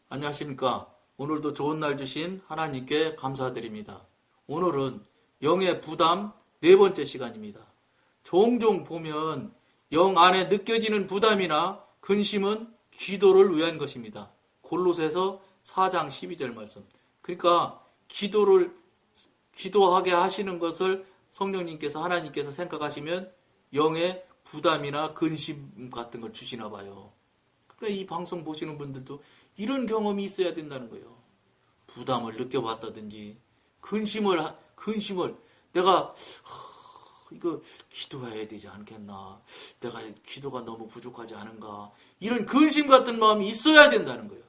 안녕하십니까. 오늘도 좋은 날 주신 하나님께 감사드립니다. 오늘은 영의 부담 네 번째 시간입니다. 종종 보면 영 안에 느껴지는 부담이나 근심은 기도를 위한 것입니다. 골로새서 4장 12절 말씀. 그러니까 기도하게 하시는 것을 성령님께서 하나님께서 생각하시면 영의 부담이나 근심 같은 걸 주시나 봐요. 그러니까 이 방송 보시는 분들도 이런 경험이 있어야 된다는 거예요. 부담을 느껴봤다든지, 근심을 내가 이거 기도해야 되지 않겠나? 내가 기도가 너무 부족하지 않은가? 이런 근심 같은 마음이 있어야 된다는 거예요.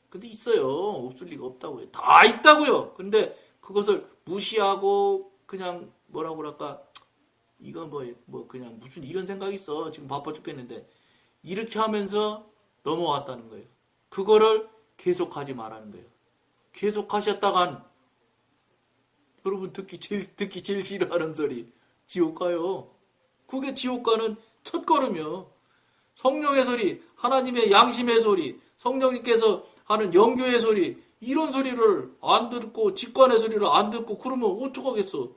근데 있어요. 없을 리가 없다고요. 다 있다고요. 근데 그것을 무시하고 그냥 뭐라고 그럴까? 이거 그냥 무슨 이런 생각이 있어. 지금 바빠 죽겠는데. 이렇게 하면서 넘어왔다는 거예요. 그거를 계속하지 말라는 거예요. 계속하셨다간 여러분 듣기 제일 싫어하는 소리 지옥 가요. 그게 지옥 가는 첫걸음이요. 성령의 소리, 하나님의 양심의 소리, 성령님께서 하는 영교의 소리, 이런 소리를 안 듣고 직관의 소리를 안 듣고 그러면 어떡하겠어.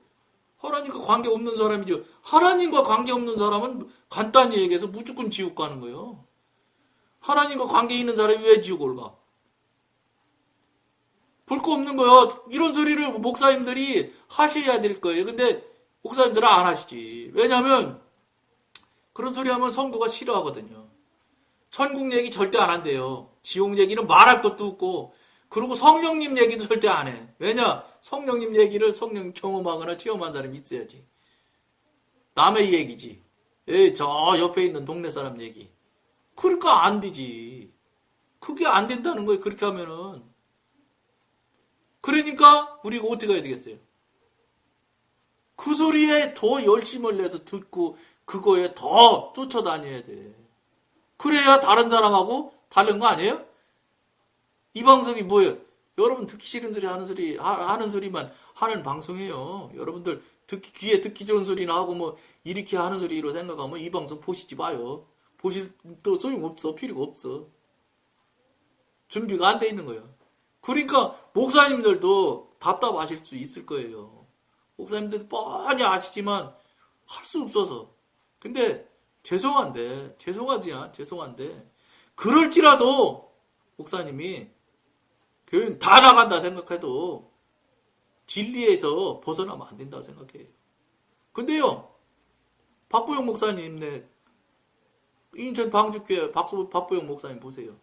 하나님과 관계 없는 사람이죠. 하나님과 관계 없는 사람은 간단히 얘기해서 무조건 지옥 가는 거예요. 하나님과 관계 있는 사람이 왜 지옥을 가? 볼 거 없는 거예요. 이런 소리를 목사님들이 하셔야 될 거예요. 근데 목사님들은 안 하시지. 왜냐하면 그런 소리 하면 성도가 싫어하거든요. 천국 얘기 절대 안 한대요. 지옥 얘기는 말할 것도 없고, 그리고 성령님 얘기도 절대 안 해. 왜냐? 성령님 얘기를 성령 경험하거나 체험한 사람이 있어야지. 남의 얘기지. 저 옆에 있는 동네 사람 얘기. 그러니까 안 되지. 그게 안 된다는 거예요. 그렇게 하면은. 그러니까 우리가 어떻게 해야 되겠어요? 그 소리에 더 열심을 내서 듣고 그거에 더 쫓아다녀야 돼. 그래야 다른 사람하고 다른 거 아니에요? 이 방송이 뭐예요? 여러분 듣기 싫은 소리 하는 소리만 하는 방송이에요. 여러분들 귀에 듣기 좋은 소리나 하고 뭐 이렇게 하는 소리로 생각하면 이 방송 보시지 마요. 보실 또 소용없어. 필요가 없어. 준비가 안 돼 있는 거예요. 그러니까 목사님들도 답답하실 수 있을 거예요. 목사님들 뻔히 아시지만 할 수 없어서. 근데 죄송한데 그럴지라도 목사님이 교인 다 나간다 생각해도 진리에서 벗어나면 안 된다고 생각해요. 근데요, 박보영 목사님, 인천 방주교회 박보영 목사님 보세요.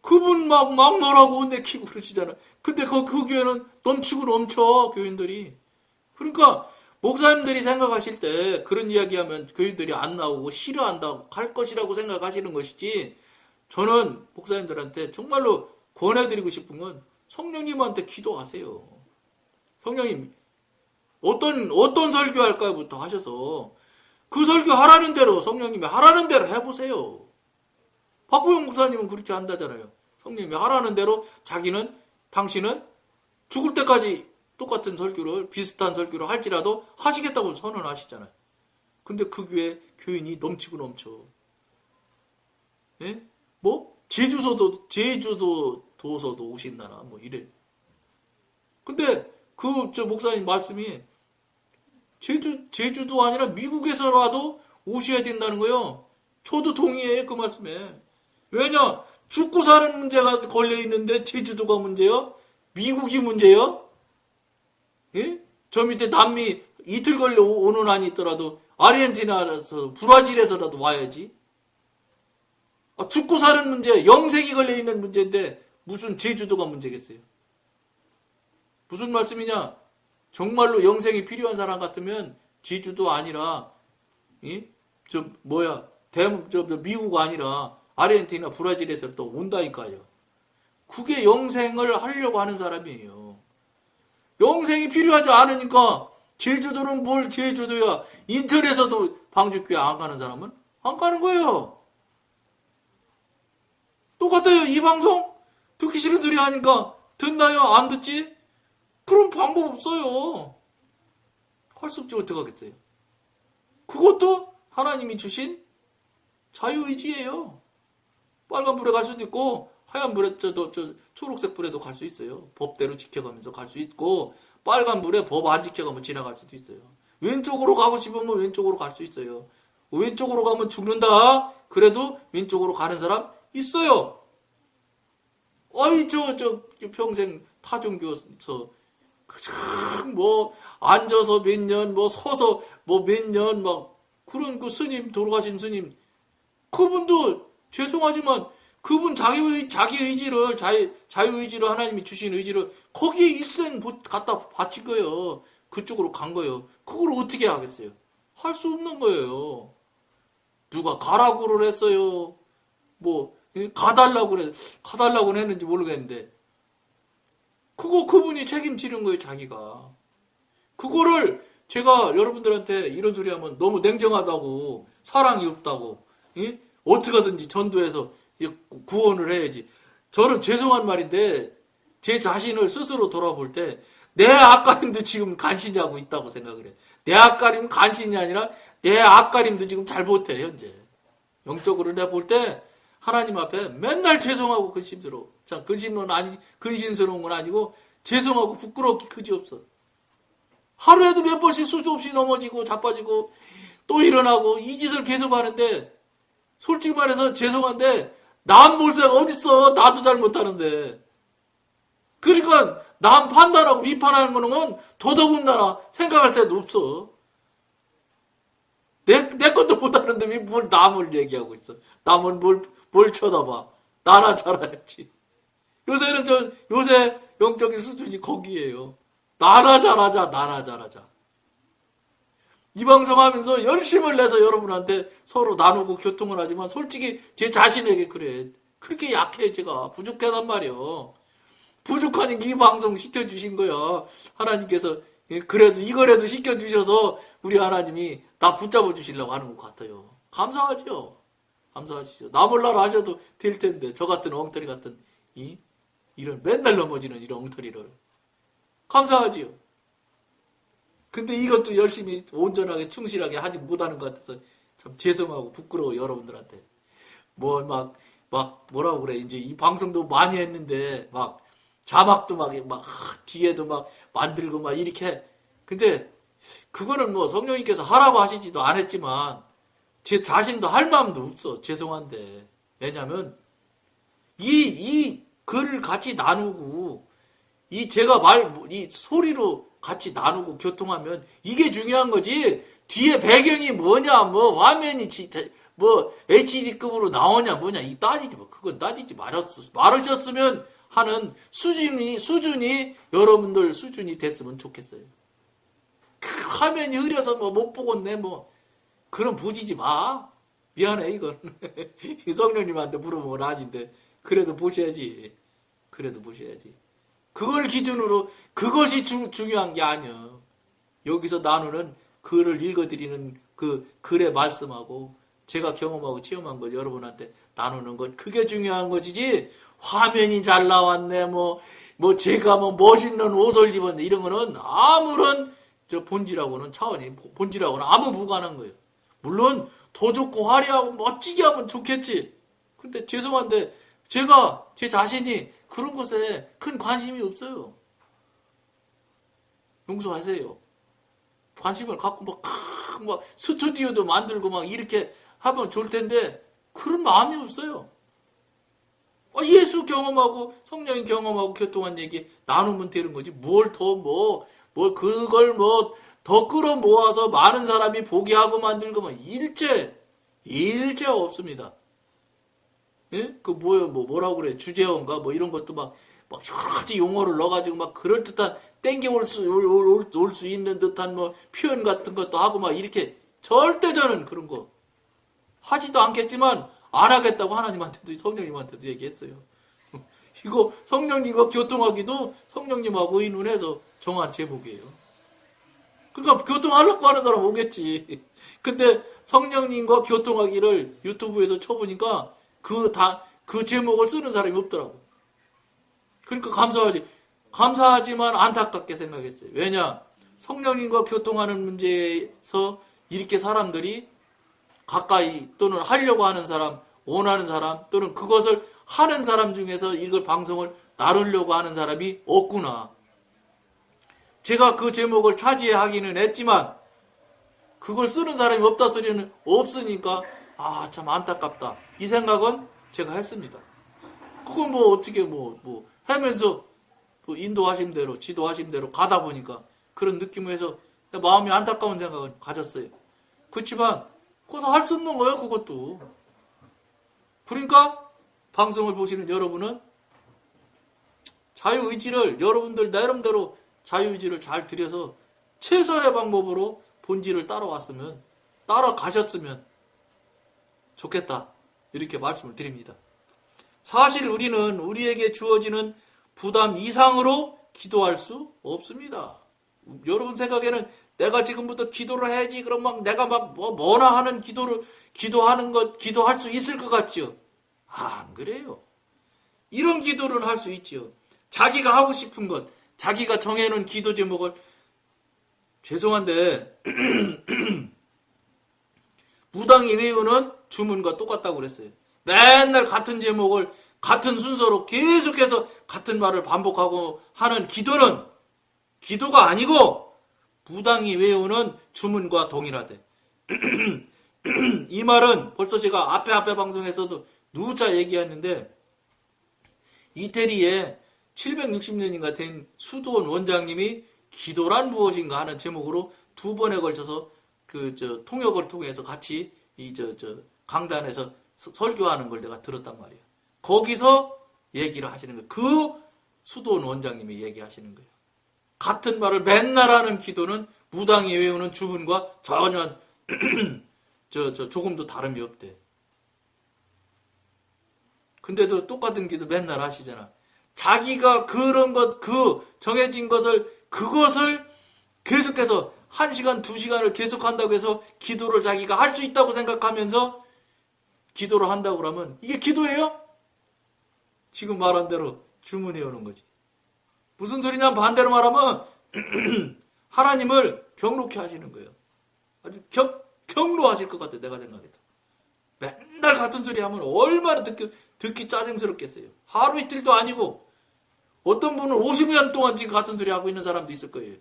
그분 막 뭐라고 내키고 그러시잖아. 근데 그 교회는 넘치고 넘쳐, 교인들이. 그러니까, 목사님들이 생각하실 때 그런 이야기하면 교인들이 안 나오고 싫어한다고 할 것이라고 생각하시는 것이지, 저는 목사님들한테 정말로 권해드리고 싶은 건 성령님한테 기도하세요. 성령님, 어떤 설교할까부터 하셔서 그 설교 하라는 대로 성령님이 하라는 대로 해보세요. 박보영 목사님은 그렇게 한다잖아요. 성령님이 하라는 대로 당신은 죽을 때까지 똑같은 설교를 비슷한 설교를 할지라도 하시겠다고 선언하시잖아요. 근데 그 교회 교인이 넘치고 넘쳐. 예? 제주도서도 오신다나 뭐 이래. 근데 저 목사님 말씀이 제주도 아니라 미국에서라도 오셔야 된다는 거예요. 저도 동의해요, 그 말씀에. 왜냐? 죽고 사는 문제가 걸려있는데 제주도가 문제요? 미국이 문제요? 예? 저 밑에 남미 이틀 걸려 오는 한이 있더라도 아르헨티나에서 브라질에서라도 와야지. 죽고 사는 문제, 영생이 걸려있는 문제인데 무슨 제주도가 문제겠어요? 무슨 말씀이냐? 정말로 영생이 필요한 사람 같으면 제주도 아니라 미국 아니라 아르헨티나, 브라질에서 또 온다니까요. 그게 영생을 하려고 하는 사람이에요. 영생이 필요하지 않으니까 제주도는 뭘 제주도야. 인천에서도 방주교회 안 가는 사람은 안 가는 거예요. 똑같아요. 이 방송 듣기 싫은 소리 하니까 듣나요? 안 듣지? 그럼 방법 없어요. 할 수 없지 어떡하겠어요. 그것도 하나님이 주신 자유의지예요. 빨간불에 갈 수도 있고 하얀 불에 저 초록색 불에도 갈 수 있어요. 법대로 지켜가면서 갈 수 있고 빨간 불에 법 안 지켜가면 지나갈 수도 있어요. 왼쪽으로 가고 싶으면 왼쪽으로 갈 수 있어요. 왼쪽으로 가면 죽는다. 그래도 왼쪽으로 가는 사람 있어요. 어이 저 평생 타종교에서 뭐 앉아서 몇 년, 뭐 서서 뭐 몇 년 막 그런 그 스님 돌아가신 스님 그분도 죄송하지만 그분 자기 의지를 자유의지를 하나님이 주신 의지를 거기에 일생 갖다 바친 거예요. 그쪽으로 간 거예요. 그걸 어떻게 하겠어요? 할 수 없는 거예요. 누가 가라고를 했어요. 뭐 가달라고 했는지 모르겠는데 그분이 책임지는 거예요. 자기가 그거를 제가 여러분들한테 이런 소리 하면 너무 냉정하다고 사랑이 없다고 어떻게 하든지 전도해서 구원을 해야지. 저는 죄송한 말인데 제 자신을 스스로 돌아볼 때 내 앞가림도 지금 간신히 하고 있다고 생각을 해. 내 앞가림은 간신이 아니라 내 앞가림도 지금 잘 못해 현재. 영적으로 내가 볼 때 하나님 앞에 맨날 죄송하고 근심스러워. 참 근심스러운 건 아니고 죄송하고 부끄럽기 그지없어. 하루에도 몇 번씩 수도 없이 넘어지고 자빠지고 또 일어나고 이 짓을 계속 하는데 솔직히 말해서 죄송한데 남 볼 새가 어딨어. 나도 잘못하는데. 그러니까 남 판단하고 비판하는 거는 더더군다나 생각할 새도 없어. 내 것도 못하는데 왜 뭘 남을 얘기하고 있어. 남은 뭘 쳐다봐. 나나 잘해야지. 요새 영적인 수준이 거기에요. 나나 잘하자. 이 방송하면서 열심을 내서 여러분한테 서로 나누고 교통을 하지만 솔직히 제 자신에게 그래. 그렇게 약해 제가. 부족하단 말이요. 부족하니까 이 방송 시켜주신 거야. 하나님께서 그래도 이거라도 시켜주셔서 우리 하나님이 나 붙잡아 주시려고 하는 것 같아요. 감사하죠. 감사하시죠. 나 몰라라 하셔도 될 텐데 저 같은 엉터리 같은 이런 맨날 넘어지는 이런 엉터리를 감사하지요. 근데 이것도 열심히 온전하게 충실하게 하지 못하는 것 같아서 참 죄송하고 부끄러워 여러분들한테. 뭐라고 그래. 이제 이 방송도 많이 했는데 막 자막도 막 뒤에도 막 만들고 막 이렇게 해. 근데 그거는 뭐 성령님께서 하라고 하시지도 않았지만 제 자신도 할 마음도 없어. 죄송한데. 왜냐면 이 글을 같이 나누고 제가 이 소리로 같이 나누고 교통하면 이게 중요한 거지. 뒤에 배경이 뭐냐, 뭐 화면이 진짜 뭐 HD급으로 나오냐 뭐냐 이 따지지 뭐 그건 따지지 말으셨으면 하는 수준이 여러분들 수준이 됐으면 좋겠어요. 그 화면이 흐려서 뭐 못 보겠네 뭐 그럼 보지지 마. 미안해 이건 성령님한테 물어보면 아닌데 그래도 보셔야지. 그걸 기준으로 그것이 중요한 게 아니야. 여기서 나누는 글을 읽어드리는 그 글의 말씀하고 제가 경험하고 체험한 걸 여러분한테 나누는 것 그게 중요한 것이지. 화면이 잘 나왔네 뭐 제가 뭐 멋있는 옷을 입었네 이런 거는 아무런 저 본질하고는 아무 무관한 거예요. 물론 더 좋고 화려하고 멋지게 하면 좋겠지. 근데 죄송한데 제가 제 자신이 그런 것에 큰 관심이 없어요. 용서하세요. 관심을 갖고 막 스튜디오도 만들고 막 이렇게 하면 좋을 텐데 그런 마음이 없어요. 예수 경험하고 성령님 경험하고 교통한 얘기 나누면 되는 거지. 뭘 그걸 더 끌어모아서 많은 사람이 보게 하고 만들고 막 일체 없습니다. 예? 뭐라고 그래. 주제어인가? 뭐 이런 것도 막 여러 가지 용어를 넣어가지고 막 그럴듯한 땡겨올 수 있는 듯한 뭐 표현 같은 것도 하고 막 이렇게 절대 저는 그런 거 하지도 않겠지만 안 하겠다고 하나님한테도 성령님한테도 얘기했어요. 이거 성령님과 교통하기도 성령님하고 의논해서 정한 제목이에요. 그러니까 교통하려고 하는 사람 오겠지. 근데 성령님과 교통하기를 유튜브에서 쳐보니까 그 제목을 쓰는 사람이 없더라고. 그러니까 감사하지만 안타깝게 생각했어요. 왜냐? 성령님과 교통하는 문제에서 이렇게 사람들이 가까이 또는 하려고 하는 사람 원하는 사람 또는 그것을 하는 사람 중에서 이걸 방송을 나누려고 하는 사람이 없구나. 제가 그 제목을 차지하기는 했지만 그걸 쓰는 사람이 없다 소리는 없으니까 참 안타깝다. 이 생각은 제가 했습니다. 그건 뭐 어떻게 하면서 인도하신 대로 지도하신 대로 가다 보니까 그런 느낌에서 마음이 안타까운 생각을 가졌어요. 그렇지만 그것도 할 수 없는 거예요. 그것도. 그러니까 방송을 보시는 여러분은 자유의지를 여러분들 나름대로 자유의지를 잘 들여서 최선의 방법으로 본질을 따라가셨으면 좋겠다. 이렇게 말씀을 드립니다. 사실 우리는 우리에게 주어지는 부담 이상으로 기도할 수 없습니다. 여러분 생각에는 내가 지금부터 기도를 해야지 그럼 내가 뭐나 하는 기도할 수 있을 것 같지요? 안 그래요. 이런 기도는 할 수 있지요. 자기가 하고 싶은 것, 자기가 정해놓은 기도 제목을 죄송한데 무당이 외우는 주문과 똑같다고 그랬어요. 맨날 같은 제목을 같은 순서로 계속해서 같은 말을 반복하고 하는 기도는 기도가 아니고 무당이 외우는 주문과 동일하대. 이 말은 벌써 제가 앞에 방송에서도 누차 얘기했는데 이태리에 760년인가 된 수도원 원장님이 기도란 무엇인가 하는 제목으로 2번에 걸쳐서 통역을 통해서 같이 강단에서 설교하는 걸 내가 들었단 말이에요. 거기서 얘기를 하시는 거예요. 그 수도원 원장님이 얘기하시는 거예요. 같은 말을 맨날 하는 기도는 무당이 외우는 주문과 전혀 조금도 다름이 없대. 근데도 똑같은 기도 맨날 하시잖아. 자기가 그런 것, 정해진 그것을 계속해서 1시간, 2시간을 계속한다고 해서 기도를 자기가 할 수 있다고 생각하면서 기도를 한다고 그러면 이게 기도예요? 지금 말한 대로 주문해 오는 거지. 무슨 소리냐 반대로 말하면 하나님을 경록히 하시는 거예요. 아주 경로하실 것 같아 내가 생각해도. 맨날 같은 소리 하면 얼마나 듣기 짜증스럽겠어요. 하루 이틀도 아니고 어떤 분은 50년 동안 지금 같은 소리 하고 있는 사람도 있을 거예요.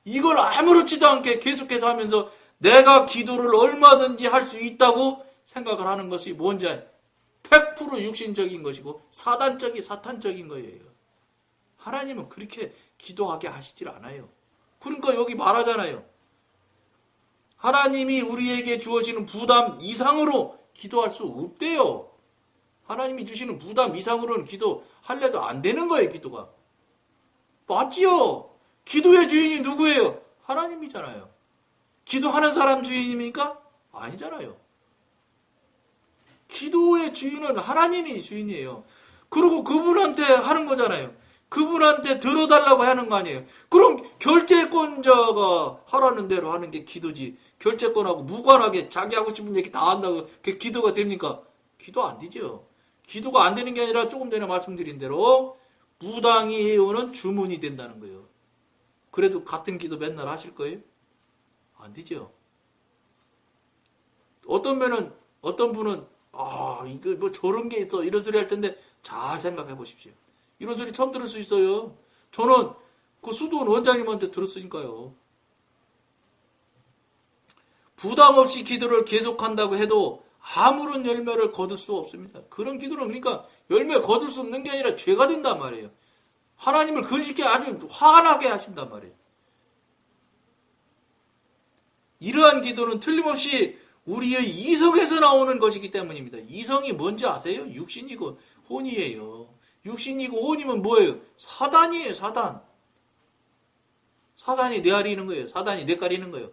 이걸 아무렇지도 않게 계속해서 하면서 내가 기도를 얼마든지 할 수 있다고 생각을 하는 것이 뭔지 100% 육신적인 것이고 사탄적인 거예요. 하나님은 그렇게 기도하게 하시질 않아요. 그러니까 여기 말하잖아요. 하나님이 우리에게 주어지는 부담 이상으로 기도할 수 없대요. 하나님이 주시는 부담 이상으로는 기도할래도 안 되는 거예요. 기도가. 맞지요? 기도의 주인이 누구예요? 하나님이잖아요. 기도하는 사람 주인입니까? 아니잖아요. 기도의 주인은 하나님이 주인이에요. 그리고 그분한테 하는 거잖아요. 그분한테 들어달라고 하는 거 아니에요. 그럼 결제권자가 하라는 대로 하는 게 기도지. 결제권하고 무관하게 자기 하고 싶은 얘기 다 한다고 그게 기도가 됩니까? 기도 안 되죠. 기도가 안 되는 게 아니라 조금 전에 말씀드린 대로 무당이 해오는 주문이 된다는 거예요. 그래도 같은 기도 맨날 하실 거예요? 안 되죠. 어떤 분은 이거 뭐 저런 게 있어 이런 소리 할 텐데 잘 생각해 보십시오. 이런 소리 처음 들을 수 있어요. 저는 그 수도원 원장님한테 들었으니까요. 부담 없이 기도를 계속한다고 해도 아무런 열매를 거둘 수 없습니다. 그런 기도는 그러니까 열매 거둘 수 없는 게 아니라 죄가 된단 말이에요. 하나님을 그렇게 아주 화나게 하신단 말이에요. 이러한 기도는 틀림없이 우리의 이성에서 나오는 것이기 때문입니다. 이성이 뭔지 아세요? 육신이고 혼이에요. 육신이고 혼이면 뭐예요? 사단이에요. 사단. 사단이 내아리는 거예요. 사단이 내가리는 거예요.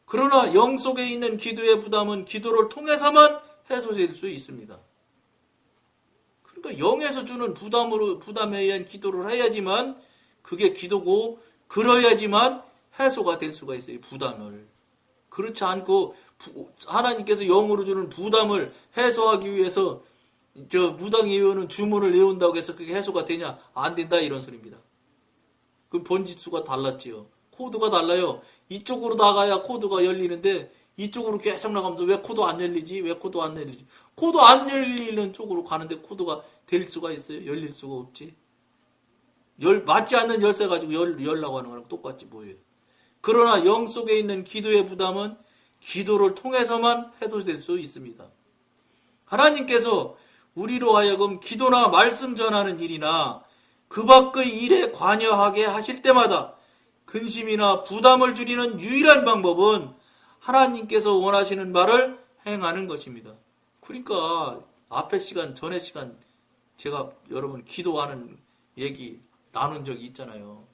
그러나 영 속에 있는 기도의 부담은 기도를 통해서만 해소될 수 있습니다. 그러니까 영에서 주는 부담에 의한 기도를 해야지만 그게 기도고 그러야지만 해소가 될 수가 있어요. 부담을. 그렇지 않고 하나님께서 영으로 주는 부담을 해소하기 위해서 무당이 외우는 주문을 외운다고 해서 그게 해소가 되냐? 안 된다 이런 소리입니다. 그럼 번지수가 달랐지요. 코드가 달라요. 이쪽으로 나가야 코드가 열리는데 이쪽으로 계속 나가면서 왜 코드 안 열리지? 왜 코드 안 열리지? 코드 안 열리는 쪽으로 가는데 코드가 될 수가 있어요? 열릴 수가 없지. 맞지 않는 열쇠 가지고 열라고 하는 거랑 똑같지 뭐예요. 그러나 영 속에 있는 기도의 부담은 기도를 통해서만 해소될 수 있습니다. 하나님께서 우리로 하여금 기도나 말씀 전하는 일이나 그 밖의 일에 관여하게 하실 때마다 근심이나 부담을 줄이는 유일한 방법은 하나님께서 원하시는 말을 행하는 것입니다. 그러니까 앞에 시간, 전에 시간 제가 여러분 기도하는 얘기 나눈 적이 있잖아요.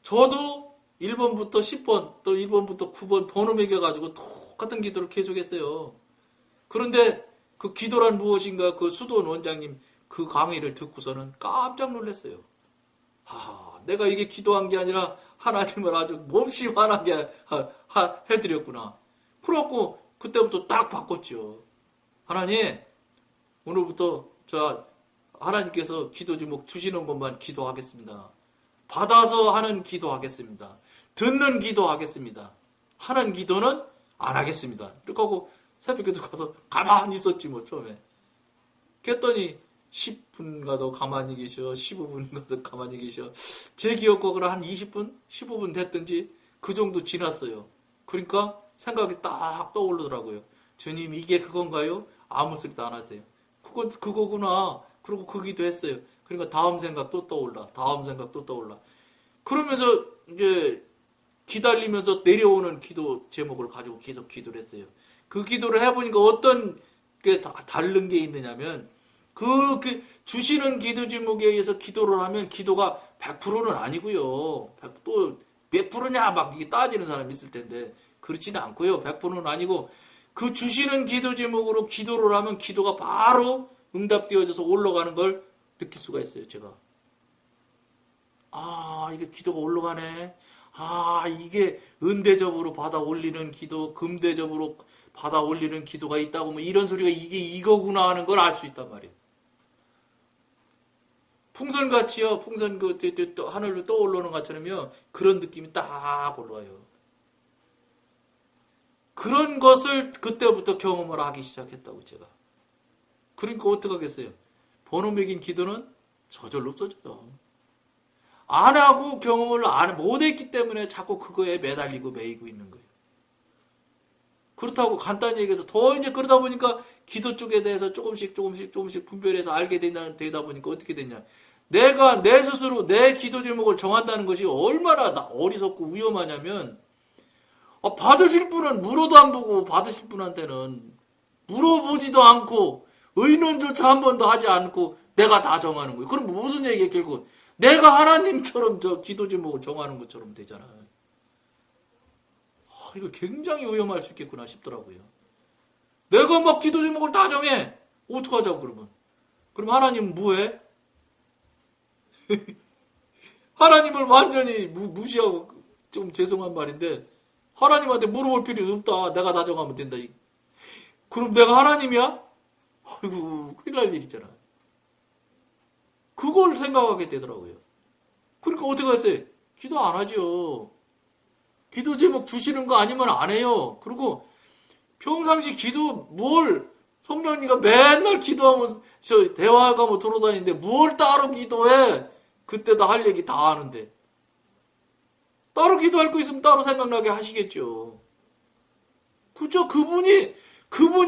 저도 1번부터 10번 또 1번부터 9번 번호 매겨가지고 똑같은 기도를 계속했어요. 그런데 그 기도란 무엇인가 그 수도원 원장님 그 강의를 듣고서는 깜짝 놀랐어요. 내가 이게 기도한 게 아니라 하나님을 아주 몹시 화나게 해드렸구나. 그래갖고 그때부터 딱 바꿨죠. 하나님 오늘부터 저 하나님께서 기도 제목 주시는 것만 기도하겠습니다. 받아서 하는 기도하겠습니다. 듣는 기도하겠습니다. 하는 기도는 안 하겠습니다. 이렇게 하고 새벽에도 가서 가만히 있었지 뭐 처음에. 그랬더니 10분 가도 가만히 계셔. 15분 가도 가만히 계셔. 제 기억으로 한 20분? 15분 됐든지 그 정도 지났어요. 그러니까 생각이 딱 떠오르더라고요. 주님 이게 그건가요? 아무 소리도 안 하세요. 그거구나. 그리고 그 기도했어요. 그러니까 다음 생각 또 떠올라. 다음 생각 또 떠올라. 그러면서 이제 기다리면서 내려오는 기도 제목을 가지고 계속 기도를 했어요. 그 기도를 해보니까 어떤 게 다른 게 있느냐면 그 주시는 기도 제목에 의해서 기도를 하면 기도가 100%는 아니고요. 또 몇 프로냐 막 이게 따지는 사람이 있을 텐데 그렇지는 않고요. 100%는 아니고 그 주시는 기도 제목으로 기도를 하면 기도가 바로 응답되어져서 올라가는 걸 느낄 수가 있어요. 제가. 이게 기도가 올라가네. 이게 은대접으로 받아 올리는 기도, 금대접으로 받아 올리는 기도가 있다고 뭐 이런 소리가 이게 이거구나 하는 걸 알 수 있단 말이에요. 풍선같이요. 풍선 하늘로 떠올르는 것처럼요. 그런 느낌이 딱 올라와요. 그런 것을 그때부터 경험을 하기 시작했다고 제가. 그러니까 어떻게 하겠어요? 번호 매긴 기도는 저절로 없어져요. 안 하고 경험을 못했기 때문에 자꾸 그거에 매달리고 매이고 있는 거예요. 그렇다고 간단히 얘기해서 더 이제 그러다 보니까 기도 쪽에 대해서 조금씩 분별해서 알게 되다 보니까 어떻게 됐냐. 내가 내 스스로 내 기도 제목을 정한다는 것이 얼마나 어리석고 위험하냐면 받으실 분은 물어도 안 보고 받으실 분한테는 물어보지도 않고 의논조차 한 번도 하지 않고 내가 다 정하는 거예요. 그럼 무슨 얘기예요? 결국 내가 하나님처럼 저 기도 제목을 정하는 것처럼 되잖아요. 이거 굉장히 위험할 수 있겠구나 싶더라고요. 내가 막 기도 제목을 다 정해. 어떡하자고 그러면. 그럼 하나님은 뭐해? 하나님을 완전히 무시하고 좀 죄송한 말인데 하나님한테 물어볼 필요도 없다. 내가 다 정하면 된다. 그럼 내가 하나님이야? 아이고 큰일 날 일이잖아. 그걸 생각하게 되더라고요. 그러니까 어떻게 하세요? 기도 안 하죠. 기도 제목 주시는 거 아니면 안 해요. 그리고 평상시 기도 성령님과 맨날 기도하면서 대화가 돌아다니는데 뭘 따로 기도해? 그때도 할 얘기 다 하는데. 따로 기도할 거 있으면 따로 생각나게 하시겠죠. 그죠? 그분이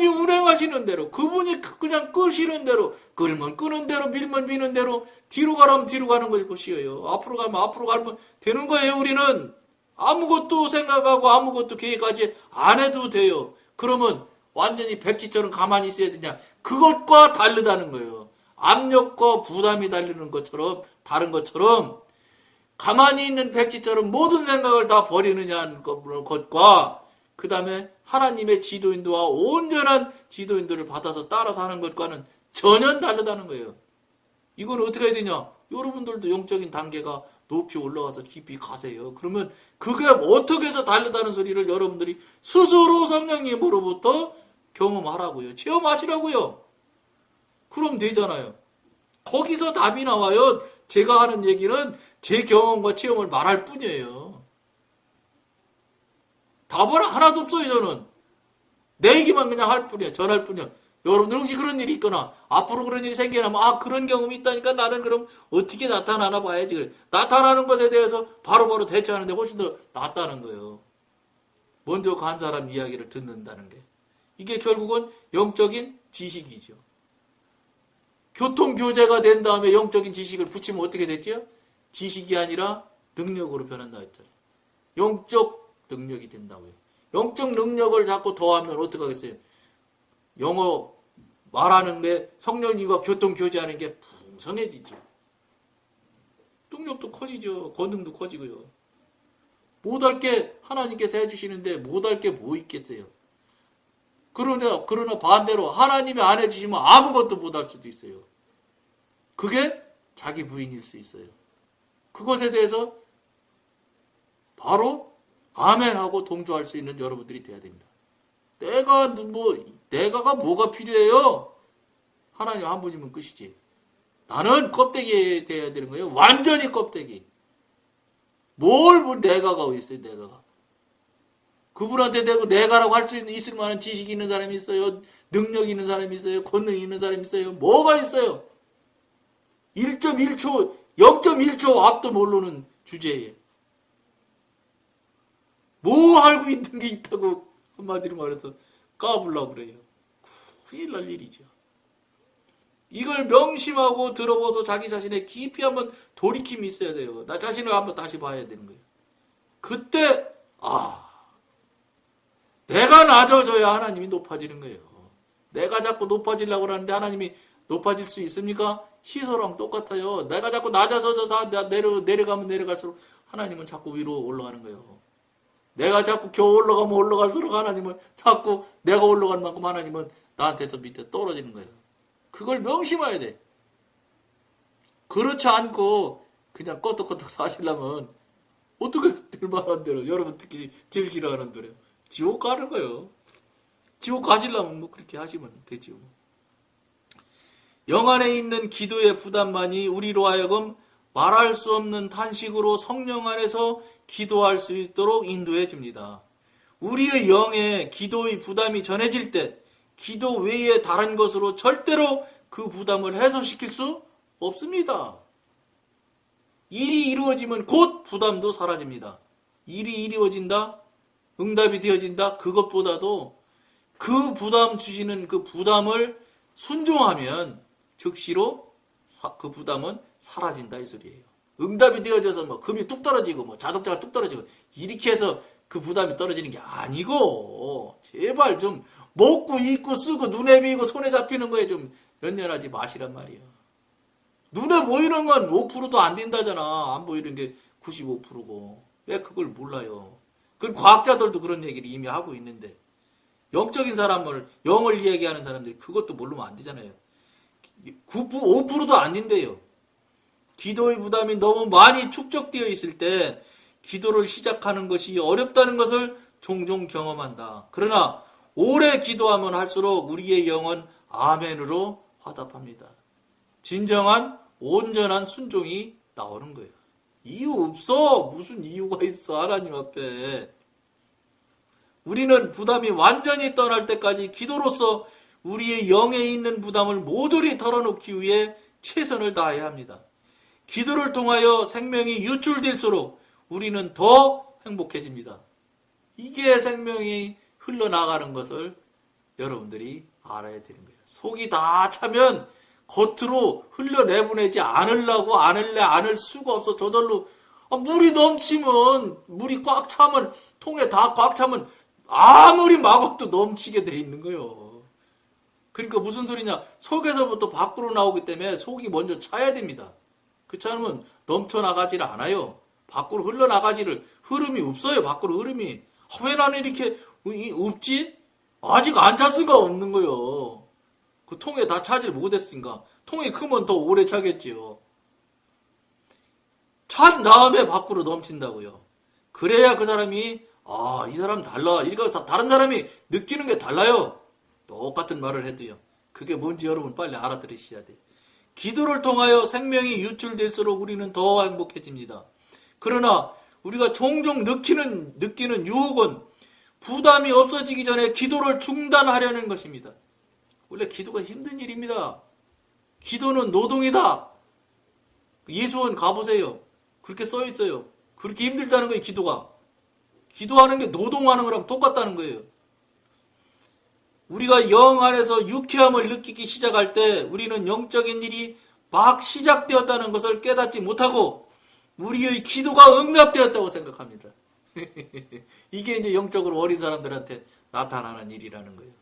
운행하시는 대로, 그분이 그냥 끄시는 대로, 끌면 끄는 대로, 밀면 미는 대로, 뒤로 가라면 뒤로 가는 것이에요. 앞으로 가면 앞으로 가면 되는 거예요, 우리는. 아무것도 생각하고 아무것도 계획하지 안 해도 돼요. 그러면 완전히 백지처럼 가만히 있어야 되냐? 그것과 다르다는 거예요. 압력과 부담이 다른 것처럼 가만히 있는 백지처럼 모든 생각을 다 버리느냐는 것과 그 다음에 하나님의 지도인도와 온전한 지도인도를 받아서 따라서 하는 것과는 전혀 다르다는 거예요. 이건 어떻게 해야 되냐? 여러분들도 영적인 단계가 높이 올라가서 깊이 가세요. 그러면 그게 어떻게 해서 다르다는 소리를 여러분들이 스스로 성령님으로부터 경험하라고요. 체험하시라고요. 그럼 되잖아요. 거기서 답이 나와요. 제가 하는 얘기는 제 경험과 체험을 말할 뿐이에요. 답은 하나도 없어요, 저는. 내 얘기만 그냥 할 뿐이에요. 전할 뿐이에요. 여러분들 혹시 그런 일이 있거나 앞으로 그런 일이 생겨나면 그런 경험이 있다니까 나는 그럼 어떻게 나타나나 봐야지. 그래. 나타나는 것에 대해서 바로바로 대처하는데 훨씬 더 낫다는 거예요. 먼저 간 사람 이야기를 듣는다는 게. 이게 결국은 영적인 지식이죠. 교통교재가 된 다음에 영적인 지식을 붙이면 어떻게 됐죠? 지식이 아니라 능력으로 변한다 했잖아요. 영적 능력이 된다고요. 영적 능력을 자꾸 더하면 어떻게 하겠어요? 영어 말하는 게 성령님과 교통교제하는 게 풍성해지죠. 능력도 커지죠. 권능도 커지고요. 못할 게 하나님께서 해주시는데 못할 게 뭐 있겠어요? 그러나 반대로 하나님이 안 해주시면 아무것도 못할 수도 있어요. 그게 자기 부인일 수 있어요. 그것에 대해서 바로 아멘하고 동조할 수 있는 여러분들이 돼야 됩니다. 내가가 뭐가 필요해요? 하나님 한 분이면 끝이지. 나는 껍데기 돼야 되는 거예요. 완전히 껍데기. 뭘 내가가 어디 있어요, 내가가. 그분한테 대고 내가라고 할 수 있을 만한 지식이 있는 사람이 있어요. 능력이 있는 사람이 있어요. 권능이 있는 사람이 있어요. 뭐가 있어요? 1.1초, 0.1초 앞도 모르는 주제에. 뭐 알고 있는 게 있다고 한마디로 말해서 까불라고 그래요. 큰일 날 일이죠. 이걸 명심하고 들어보서 자기 자신의 깊이 한번 돌이킴이 있어야 돼요. 나 자신을 한번 다시 봐야 되는 거예요. 그때 내가 낮아져야 하나님이 높아지는 거예요. 내가 자꾸 높아지려고 하는데 하나님이 높아질 수 있습니까? 희소랑 똑같아요. 내가 자꾸 낮아져서 내려가면 내려갈수록 하나님은 자꾸 위로 올라가는 거예요. 내가 자꾸 겨우 올라가면 올라갈수록 하나님은 자꾸 내가 올라가는 만큼 하나님은 나한테서 밑에 떨어지는 거예요. 그걸 명심해야 돼. 그렇지 않고 그냥 껐덕껐덕 사시려면 어떻게 될 만한 대로 여러분 특히 제일 싫어하는 대로 지옥 가는 거예요. 지옥 가시려면 뭐 그렇게 하시면 되죠. 영 안에 있는 기도의 부담만이 우리로 하여금 말할 수 없는 탄식으로 성령 안에서 기도할 수 있도록 인도해 줍니다. 우리의 영에 기도의 부담이 전해질 때 기도 외에 다른 것으로 절대로 그 부담을 해소시킬 수 없습니다. 일이 이루어지면 곧 부담도 사라집니다. 일이 이루어진다, 응답이 되어진다, 그것보다도 그 부담 주시는 그 부담을 순종하면 즉시로 그 부담은 사라진다 이 소리예요. 응답이 되어져서 뭐 금이 뚝 떨어지고 뭐 자동차가 뚝 떨어지고 이렇게 해서 그 부담이 떨어지는 게 아니고 제발 좀 먹고 입고 쓰고 눈에 비이고 손에 잡히는 거에 좀 연연하지 마시란 말이에요. 눈에 보이는 건 5%도 안 된다잖아. 안 보이는 게 95%고 왜 그걸 몰라요. 그 과학자들도 그런 얘기를 이미 하고 있는데 영적인 사람을 영을 이야기하는 사람들이 그것도 모르면 안 되잖아요. 5%도 안 된대요. 기도의 부담이 너무 많이 축적되어 있을 때 기도를 시작하는 것이 어렵다는 것을 종종 경험한다. 그러나 오래 기도하면 할수록 우리의 영은 아멘으로 화답합니다. 진정한 온전한 순종이 나오는 거예요. 이유 없어. 무슨 이유가 있어 하나님 앞에. 우리는 부담이 완전히 떠날 때까지 기도로서 우리의 영에 있는 부담을 모조리 털어놓기 위해 최선을 다해야 합니다. 기도를 통하여 생명이 유출될수록 우리는 더 행복해집니다. 이게 생명이 흘러나가는 것을 여러분들이 알아야 되는 거예요. 속이 다 차면 겉으로 흘려내보내지 않을 수가 없어. 저절로 물이 넘치면 물이 꽉 차면 통에 다 꽉 차면 아무리 막아도 넘치게 돼 있는 거예요. 그러니까 무슨 소리냐? 속에서부터 밖으로 나오기 때문에 속이 먼저 차야 됩니다. 그렇지 않으면 넘쳐나가지를 않아요. 밖으로 흘러나가지를 흐름이 없어요. 밖으로 흐름이. 왜 나는 이렇게 없지? 아직 안 찼으니까 없는 거예요. 그 통에 다 차질 못했으니까. 통이 크면 더 오래 차겠지요. 찬 다음에 밖으로 넘친다고요. 그래야 그 사람이 이 사람 달라. 이거 다른 사람이 느끼는 게 달라요. 똑같은 말을 해도요. 그게 뭔지 여러분 빨리 알아들으셔야 돼요. 기도를 통하여 생명이 유출될수록 우리는 더 행복해집니다. 그러나 우리가 종종 느끼는 유혹은 부담이 없어지기 전에 기도를 중단하려는 것입니다. 원래 기도가 힘든 일입니다. 기도는 노동이다. 예수원 가보세요. 그렇게 써 있어요. 그렇게 힘들다는 거예요, 기도가. 기도하는 게 노동하는 거랑 똑같다는 거예요. 우리가 영 안에서 유쾌함을 느끼기 시작할 때 우리는 영적인 일이 막 시작되었다는 것을 깨닫지 못하고 우리의 기도가 응답되었다고 생각합니다. 이게 이제 영적으로 어린 사람들한테 나타나는 일이라는 거예요.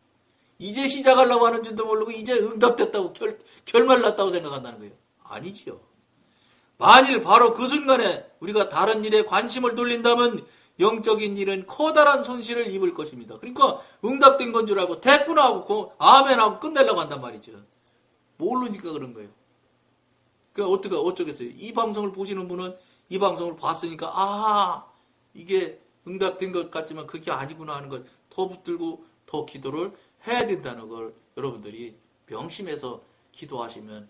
이제 시작하려고 하는 줄도 모르고 이제 응답됐다고 결말났다고 생각한다는 거예요. 아니지요. 만일 바로 그 순간에 우리가 다른 일에 관심을 돌린다면 영적인 일은 커다란 손실을 입을 것입니다. 그러니까 응답된 건 줄 알고 됐구나 하고 아멘하고 끝내려고 한단 말이죠. 모르니까 그런 거예요. 그러니까 어쩌겠어요. 이 방송을 보시는 분은 이 방송을 봤으니까 이게 응답된 것 같지만 그게 아니구나 하는 걸 더 붙들고 더 기도를 해야 된다는 걸 여러분들이 명심해서 기도하시면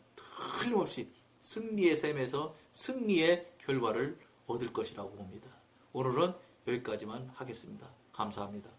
틀림없이 승리의 셈에서 승리의 결과를 얻을 것이라고 봅니다. 오늘은 여기까지만 하겠습니다. 감사합니다.